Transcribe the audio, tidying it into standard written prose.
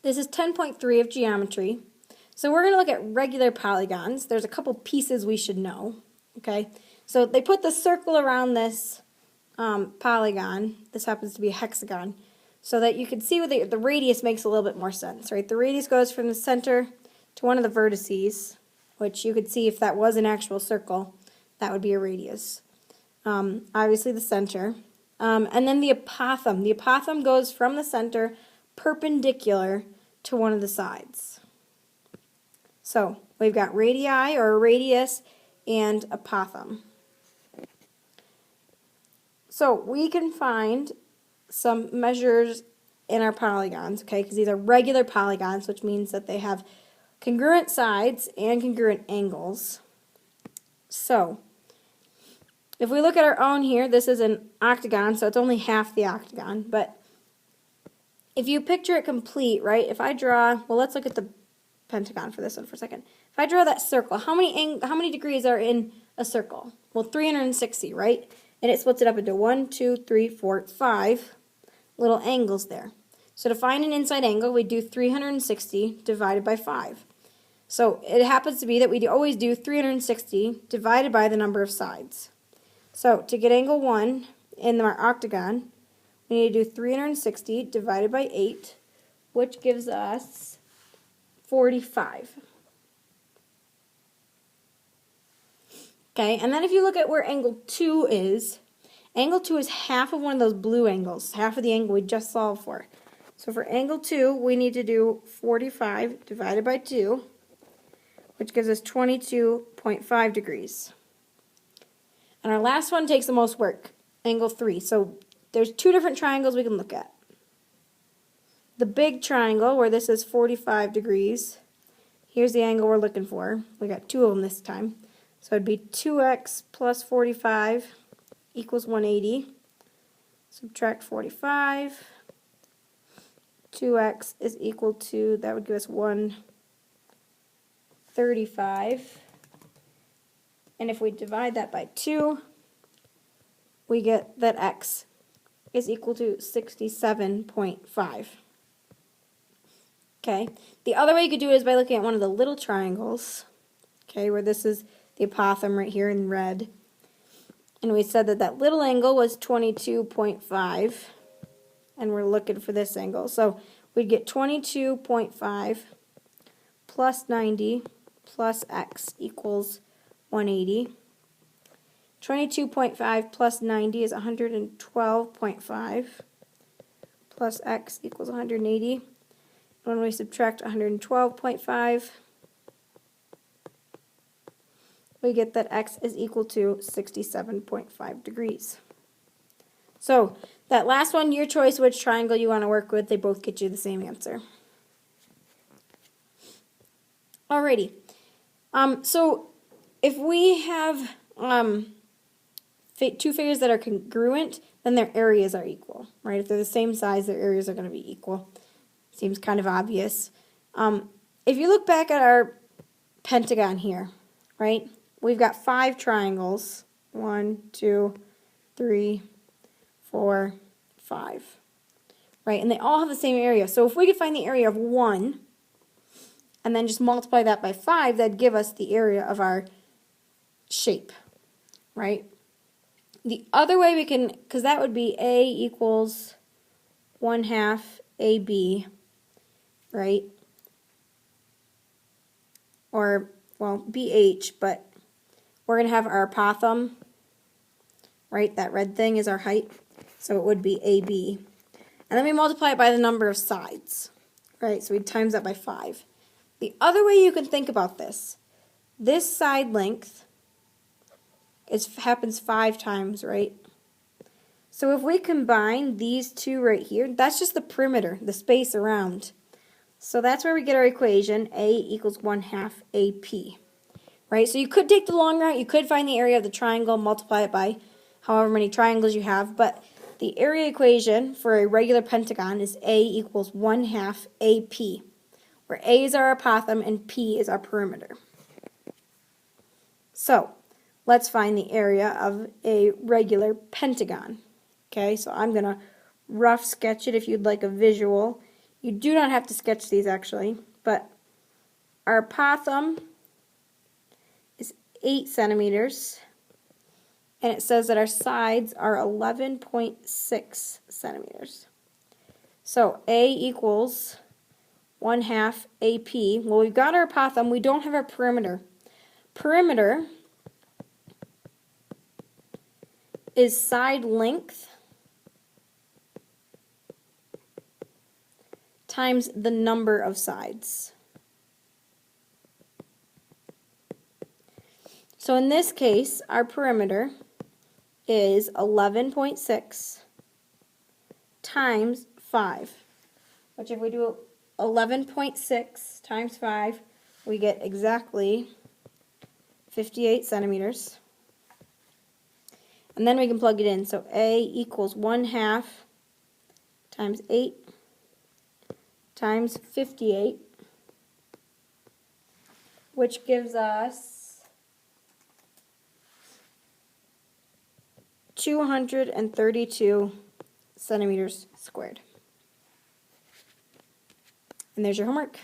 This is 10.3 of geometry. So we're going to look at regular polygons. There's a couple pieces we should know. Okay, so they put the circle around this polygon. This happens to be a hexagon, so that you can see what the radius makes a little bit more sense, right? The radius goes from the center to one of the vertices, which you could see if that was an actual circle, that would be a radius. Obviously the center. And then the apothem. The apothem goes from the center perpendicular to one of the sides. So we've got radii or a radius and apothem. So we can find some measures in our polygons, okay, because these are regular polygons, which means that they have congruent sides and congruent angles. So if we look at our own here, this is an octagon, so it's only half the octagon, but if you picture it complete, right, if I draw, well, let's look at the pentagon for this one for a second. If I draw that circle, how many degrees are in a circle? Well, 360, right? And it splits it up into 1, 2, 3, 4, 5 little angles there. So to find an inside angle, we do 360 divided by 5. So it happens to be that we always do 360 divided by the number of sides. So to get angle 1 in our octagon, we need to do 360 divided by 8, which gives us 45. Okay, and then if you look at where angle 2 is half of one of those blue angles, half of the angle we just solved for. So for angle 2, we need to do 45 divided by 2, which gives us 22.5 degrees. And our last one takes the most work, angle 3. So there's two different triangles we can look at. The big triangle, where this is 45 degrees, here's the angle we're looking for. We got two of them this time. So it'd be 2x plus 45 equals 180. Subtract 45. 2x is equal to, that would give us 135. And if we divide that by 2, we get that x is equal to 67.5. Okay, the other way you could do it is by looking at one of the little triangles, okay, where this is the apothem right here in red. And we said that that little angle was 22.5, and we're looking for this angle. So we'd get 22.5 plus 90 plus x equals 180. 22.5 plus 90 is 112.5 plus x equals 180. When we subtract 112.5, we get that x is equal to 67.5 degrees. So that last one, your choice which triangle you want to work with, they both get you the same answer. Alrighty. So if we have two figures that are congruent, then their areas are equal, right? If they're the same size, their areas are going to be equal. Seems kind of obvious. If you look back at our pentagon here, right? We've got 5 triangles. 1, 2, 3, 4, 5. Right? And they all have the same area. So if we could find the area of 1 and then just multiply that by 5, that'd give us the area of our shape. Right? The other way we can, because that would be A equals 1/2 AB, right? Or, well, BH, but we're going to have our apothem, right? That red thing is our height, so it would be AB. And then we multiply it by the number of sides, right? So we times that by 5. The other way you can think about this side length happens 5 times, right? So if we combine these two right here, that's just the perimeter, the space around. So that's where we get our equation, A equals 1/2 AP. Right? So you could take the long route, you could find the area of the triangle, multiply it by however many triangles you have, but the area equation for a regular pentagon is A equals 1/2 AP, where A is our apothem and P is our perimeter. So let's find the area of a regular pentagon. Okay, so I'm going to rough sketch it if you'd like a visual. You do not have to sketch these actually, but our apothem is 8 centimeters, and it says that our sides are 11.6 centimeters. So A equals 1/2 AP. Well, we've got our apothem, we don't have our perimeter. Perimeter is side length times the number of sides. So in this case, our perimeter is 11.6 times 5, which if we do 11.6 times 5, we get exactly 58 centimeters. And then we can plug it in. So A equals 1/2 times 8 times 58, which gives us 232 centimeters squared. And there's your homework.